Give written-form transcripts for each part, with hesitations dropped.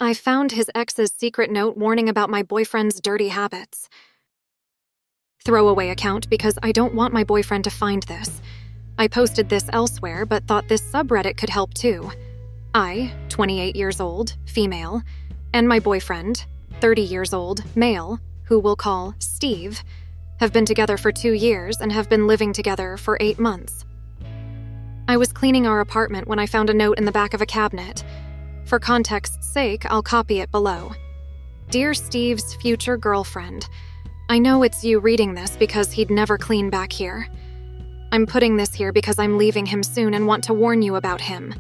I found his ex's secret note warning about my boyfriend's dirty habits. Throwaway account because I don't want my boyfriend to find this. I posted this elsewhere but thought this subreddit could help too. I, 28 years old, female, and my boyfriend, 30 years old, male, who we'll call Steve, have been together for 2 years and have been living together for 8 months. I was cleaning our apartment when I found a note in the back of a cabinet. For context's sake, I'll copy it below. Dear Steve's future girlfriend, I know it's you reading this because he'd never clean back here. I'm putting this here because I'm leaving him soon and want to warn you about him.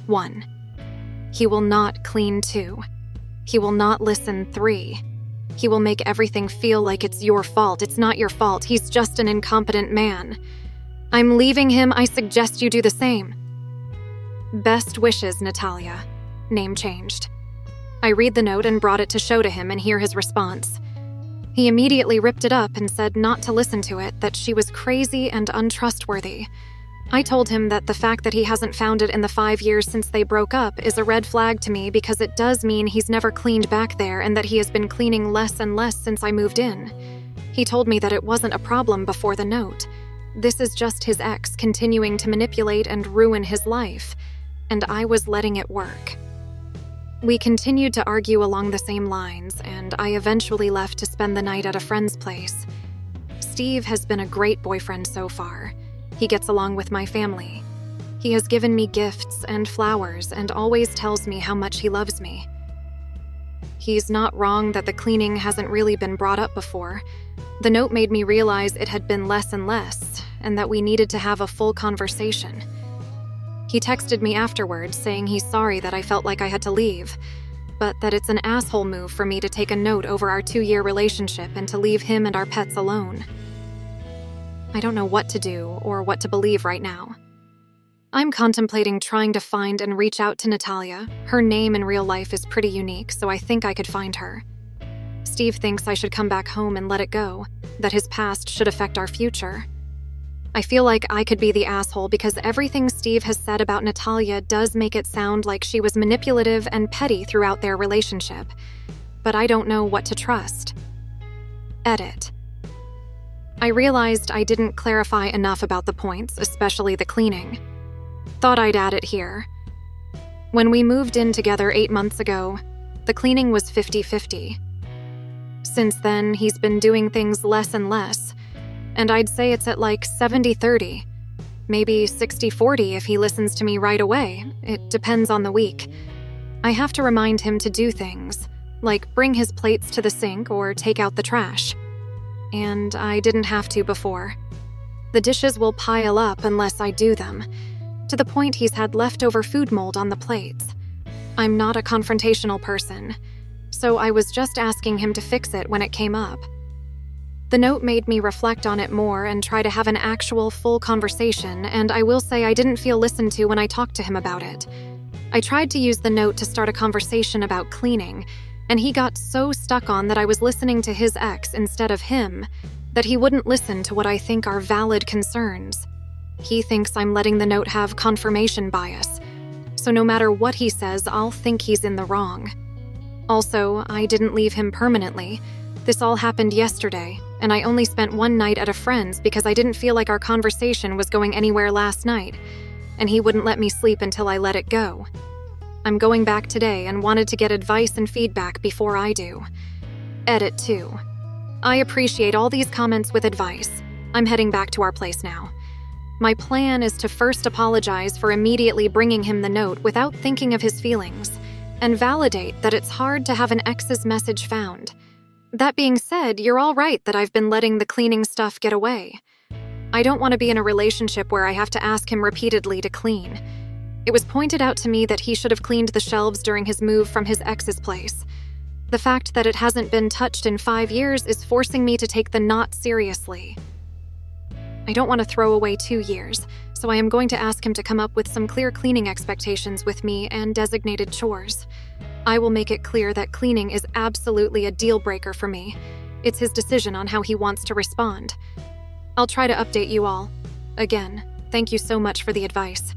1. He will not clean. 2. He will not listen. 3. He will make everything feel like it's your fault. It's not your fault. He's just an incompetent man. I'm leaving him. I suggest you do the same. Best wishes, Natalia. Name changed. I read the note and brought it to show to him and hear his response. He immediately ripped it up and said not to listen to it, that she was crazy and untrustworthy. I told him that the fact that he hasn't found it in the 5 years since they broke up is a red flag to me because it does mean he's never cleaned back there and that he has been cleaning less and less since I moved in. He told me that it wasn't a problem before the note. This is just his ex continuing to manipulate and ruin his life, and I was letting it work. We continued to argue along the same lines, and I eventually left to spend the night at a friend's place. Steve has been a great boyfriend so far. He gets along with my family. He has given me gifts and flowers and always tells me how much he loves me. He's not wrong that the cleaning hasn't really been brought up before. The note made me realize it had been less and less, and that we needed to have a full conversation. He texted me afterwards saying he's sorry that I felt like I had to leave, but that it's an asshole move for me to take a note over our 2-year relationship and to leave him and our pets alone. I don't know what to do or what to believe right now. I'm contemplating trying to find and reach out to Natalia. Her name in real life is pretty unique, so I think I could find her. Steve thinks I should come back home and let it go, that his past should affect our future. I feel like I could be the asshole because everything Steve has said about Natalia does make it sound like she was manipulative and petty throughout their relationship, but I don't know what to trust. Edit. I realized I didn't clarify enough about the points, especially the cleaning. Thought I'd add it here. When we moved in together 8 months ago, the cleaning was 50-50. Since then, he's been doing things less and less, and I'd say it's at like 70-30, maybe 60-40 if he listens to me right away. It depends on the week. I have to remind him to do things, like bring his plates to the sink or take out the trash. And I didn't have to before. The dishes will pile up unless I do them, to the point he's had leftover food mold on the plates. I'm not a confrontational person, so I was just asking him to fix it when it came up. The note made me reflect on it more and try to have an actual full conversation, and I will say I didn't feel listened to when I talked to him about it. I tried to use the note to start a conversation about cleaning, and he got so stuck on that I was listening to his ex instead of him, that he wouldn't listen to what I think are valid concerns. He thinks I'm letting the note have confirmation bias, so no matter what he says, I'll think he's in the wrong. Also, I didn't leave him permanently. This all happened yesterday, and I only spent one night at a friend's because I didn't feel like our conversation was going anywhere last night, and he wouldn't let me sleep until I let it go. I'm going back today and wanted to get advice and feedback before I do. Edit 2. I appreciate all these comments with advice. I'm heading back to our place now. My plan is to first apologize for immediately bringing him the note without thinking of his feelings, and validate that it's hard to have an ex's message found. That being said, you're all right that I've been letting the cleaning stuff get away. I don't want to be in a relationship where I have to ask him repeatedly to clean. It was pointed out to me that he should have cleaned the shelves during his move from his ex's place. The fact that it hasn't been touched in 5 years is forcing me to take the not seriously. I don't want to throw away 2 years, so I am going to ask him to come up with some clear cleaning expectations with me and designated chores. I will make it clear that cleaning is absolutely a deal breaker for me. It's his decision on how he wants to respond. I'll try to update you all. Again, thank you so much for the advice.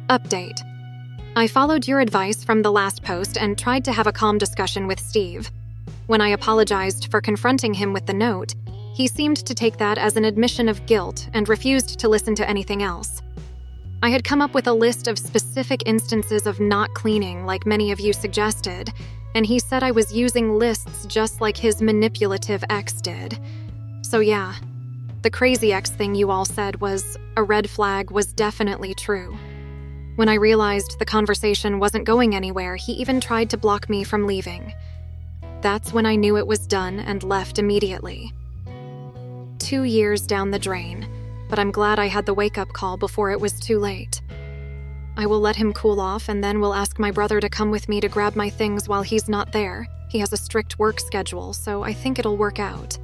Update. I followed your advice from the last post and tried to have a calm discussion with Steve. When I apologized for confronting him with the note, he seemed to take that as an admission of guilt and refused to listen to anything else. I had come up with a list of specific instances of not cleaning, like many of you suggested, and he said I was using lists just like his manipulative ex did. So yeah, the crazy ex thing you all said was a red flag was definitely true. When I realized the conversation wasn't going anywhere, he even tried to block me from leaving. That's when I knew it was done and left immediately. 2 years down the drain, but I'm glad I had the wake-up call before it was too late. I will let him cool off and then will ask my brother to come with me to grab my things while he's not there. He has a strict work schedule, so I think it'll work out.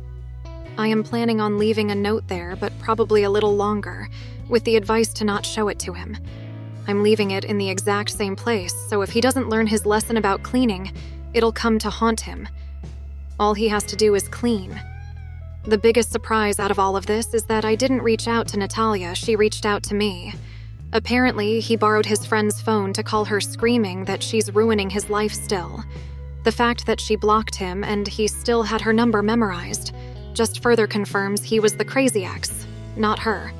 I am planning on leaving a note there, but probably a little longer, with the advice to not show it to him. I'm leaving it in the exact same place, so if he doesn't learn his lesson about cleaning, it'll come to haunt him. All he has to do is clean. The biggest surprise out of all of this is that I didn't reach out to Natalia, she reached out to me. Apparently, he borrowed his friend's phone to call her screaming that she's ruining his life still. The fact that she blocked him and he still had her number memorized just further confirms he was the crazy ex, not her.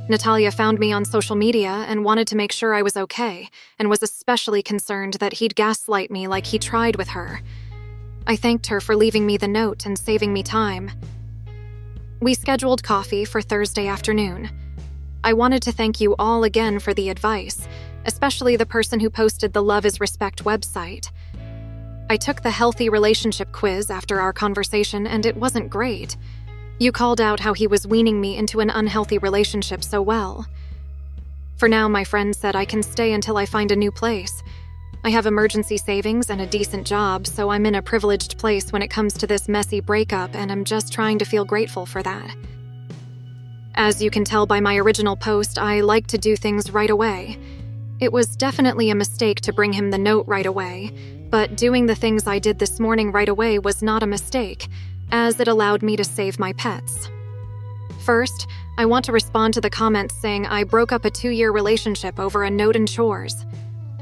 Natalia found me on social media and wanted to make sure I was okay, and was especially concerned that he'd gaslight me like he tried with her. I thanked her for leaving me the note and saving me time. We scheduled coffee for Thursday afternoon. I wanted to thank you all again for the advice, especially the person who posted the Love is Respect website. I took the healthy relationship quiz after our conversation and it wasn't great. You called out how he was weaning me into an unhealthy relationship so well. For now, my friend said I can stay until I find a new place. I have emergency savings and a decent job, so I'm in a privileged place when it comes to this messy breakup, and I'm just trying to feel grateful for that. As you can tell by my original post, I like to do things right away. It was definitely a mistake to bring him the note right away, but doing the things I did this morning right away was not a mistake, as it allowed me to save my pets. First, I want to respond to the comments saying I broke up a 2-year relationship over a note and chores.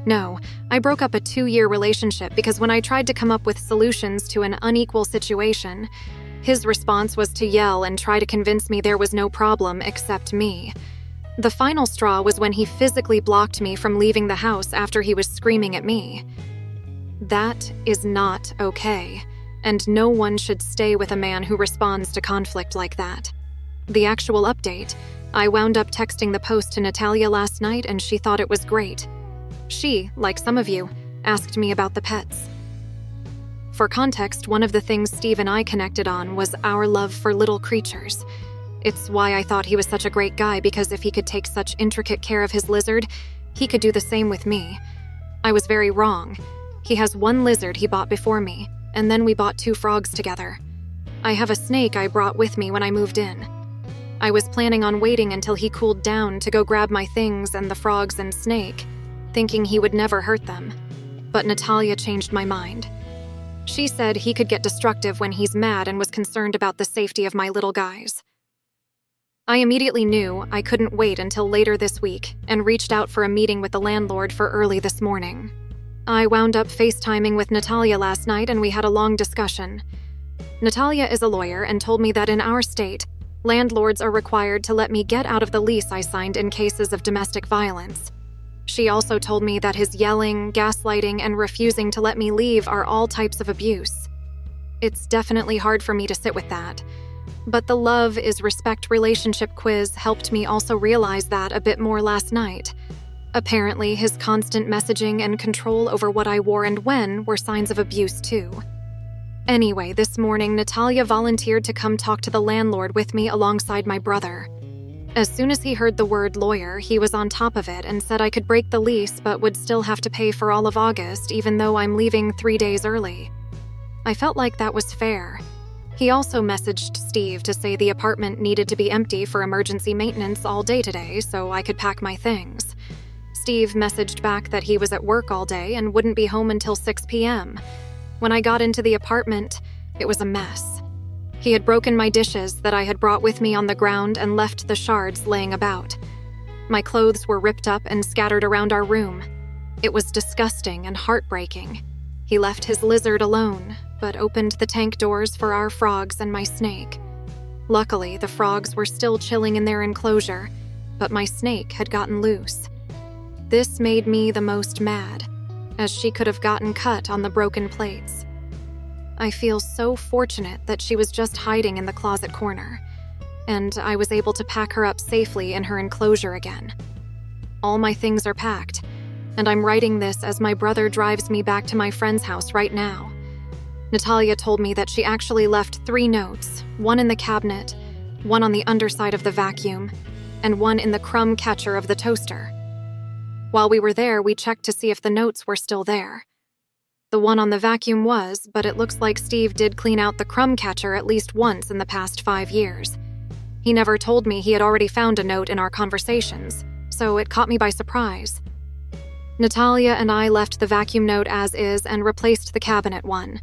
No, I broke up a 2-year relationship because when I tried to come up with solutions to an unequal situation, his response was to yell and try to convince me there was no problem except me. The final straw was when he physically blocked me from leaving the house after he was screaming at me. That is not okay, and no one should stay with a man who responds to conflict like that. The actual update, I wound up texting the post to Natalia last night and she thought it was great. She, like some of you, asked me about the pets. For context, one of the things Steve and I connected on was our love for little creatures. It's why I thought he was such a great guy, because if he could take such intricate care of his lizard, he could do the same with me. I was very wrong. He has 1 lizard he bought before me, and then we bought 2 frogs together. I have a snake I brought with me when I moved in. I was planning on waiting until he cooled down to go grab my things and the frogs and snake, thinking he would never hurt them. But Natalia changed my mind. She said he could get destructive when he's mad and was concerned about the safety of my little guys. I immediately knew I couldn't wait until later this week and reached out for a meeting with the landlord for early this morning. I wound up FaceTiming with Natalia last night and we had a long discussion. Natalia is a lawyer and told me that in our state, landlords are required to let me get out of the lease I signed in cases of domestic violence. She also told me that his yelling, gaslighting, and refusing to let me leave are all types of abuse. It's definitely hard for me to sit with that. But the Love is Respect relationship quiz helped me also realize that a bit more last night. Apparently, his constant messaging and control over what I wore and when were signs of abuse too. Anyway, this morning, Natalia volunteered to come talk to the landlord with me alongside my brother. As soon as he heard the word lawyer, he was on top of it and said I could break the lease but would still have to pay for all of August even though I'm leaving 3 days early. I felt like that was fair. He also messaged Steve to say the apartment needed to be empty for emergency maintenance all day today so I could pack my things. Steve messaged back that he was at work all day and wouldn't be home until 6 p.m. When I got into the apartment, it was a mess. He had broken my dishes that I had brought with me on the ground and left the shards laying about. My clothes were ripped up and scattered around our room. It was disgusting and heartbreaking. He left his lizard alone, but opened the tank doors for our frogs and my snake. Luckily, the frogs were still chilling in their enclosure, but my snake had gotten loose. This made me the most mad, as she could have gotten cut on the broken plates. I feel so fortunate that she was just hiding in the closet corner, and I was able to pack her up safely in her enclosure again. All my things are packed, and I'm writing this as my brother drives me back to my friend's house right now. Natalia told me that she actually left 3 notes, one in the cabinet, one on the underside of the vacuum, and one in the crumb catcher of the toaster. While we were there, we checked to see if the notes were still there. The one on the vacuum was, but it looks like Steve did clean out the crumb catcher at least once in the past 5 years. He never told me he had already found a note in our conversations, so it caught me by surprise. Natalia and I left the vacuum note as is and replaced the cabinet one.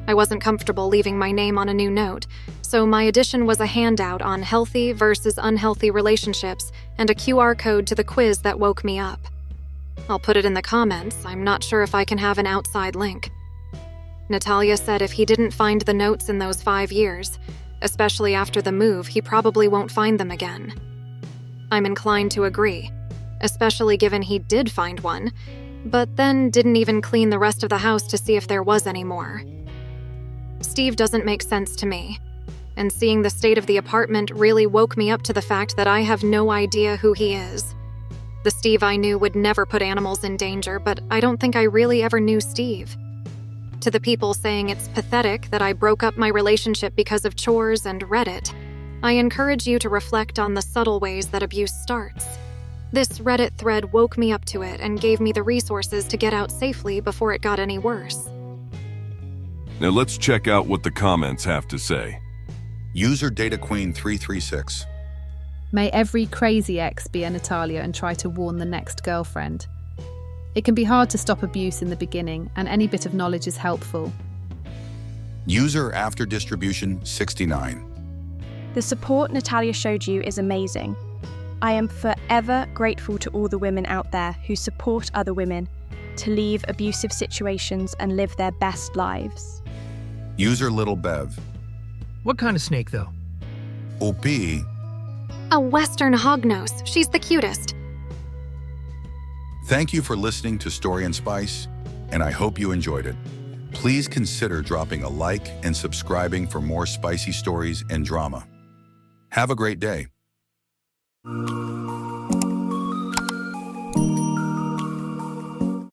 I wasn't comfortable leaving my name on a new note, so my addition was a handout on healthy versus unhealthy relationships and a QR code to the quiz that woke me up. I'll put it in the comments. I'm not sure if I can have an outside link. Natalia said if he didn't find the notes in those 5 years, especially after the move, he probably won't find them again. I'm inclined to agree, especially given he did find one, but then didn't even clean the rest of the house to see if there was any more. Steve doesn't make sense to me, and seeing the state of the apartment really woke me up to the fact that I have no idea who he is. The Steve I knew would never put animals in danger, but I don't think I really ever knew Steve. To the people saying it's pathetic that I broke up my relationship because of chores and Reddit, I encourage you to reflect on the subtle ways that abuse starts. This Reddit thread woke me up to it and gave me the resources to get out safely before it got any worse. Now let's check out what the comments have to say. User DataQueen336. May every crazy ex be a Natalia and try to warn the next girlfriend. It can be hard to stop abuse in the beginning, and any bit of knowledge is helpful. User After Distribution 69. The support Natalia showed you is amazing. I am forever grateful to all the women out there who support other women to leave abusive situations and live their best lives. User Little Bev. What kind of snake, though? OP. A Western hognose. She's the cutest. Thank you for listening to Story and Spice, and I hope you enjoyed it. Please consider dropping a like and subscribing for more spicy stories and drama. Have a great day.